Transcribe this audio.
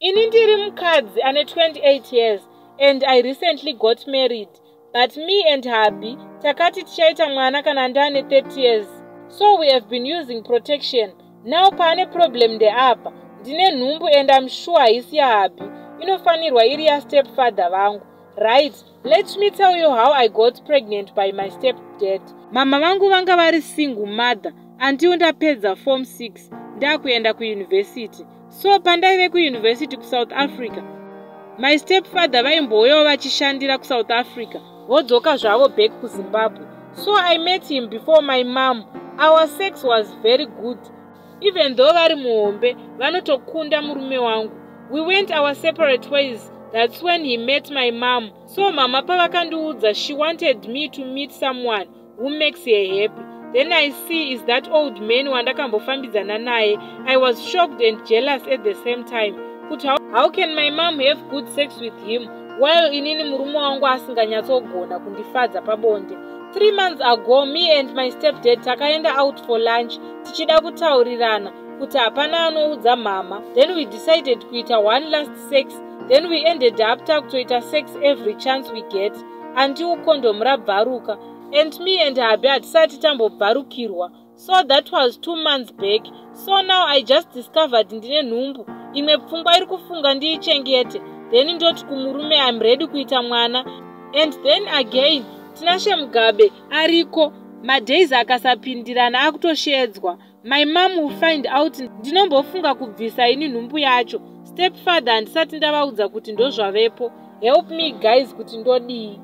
Ini ndiri mukadzi ane 28 years and I recently got married. But me and hubby takati tichaita mwana kana ndane 30 years. So we have been using protection. Now pane problem ndeapa. Ndine nhumbu and I'm sure haisi ya hubby. Inofanirwa iri ya stepfather vangu. Right, let me tell you how I got pregnant by my stepdad. Mama vangu vanga vari single mother until ndapedza form 6 ndakuenda kuuniversity. So pandaive kuuniversity kuSouth Africa, my stepfather vaimboyo vachishandira kuSouth Africa vodzoka zvavo back kuZimbabwe. So I met him before my mom. Our sex was very good. Even though vari muhombe vanotokunda murume wangu. We went our separate ways. That's when he met my mom. So mama pavakandiudza she wanted me to meet someone who makes her happy. Then I see is that old man wandakambofambidzana naye. I was shocked and jealous at the same time. But how can my mom have good sex with him while inini murume wangu asinganyatsogona kundifadza pabonde? 3 months ago, me and my stepdad takaenda out for lunch tichida kutaurirana kuti hapana anoudza mama. Then we decided kuita one last sex. Then we ended up takutoita sex every chance we get until condom rabvaruka. And me and hubby hatisati tambobvarukirwa. So that was 2 months back. So now I just discovered ndine nhumbu. Imwe pfungwa iri kufunga ndiichengete. Then ndoti kumurume I'm ready kuita mwana. And then again, tinashe mugabe ariko. Madays akasapindirana akutoshedzwa. My mom will find out ndinombofunga kubvisa ini nhumbu yacho. Stepfather handisati ndavaudza kuti ndozvavepo. Help me guys kuti ndodii.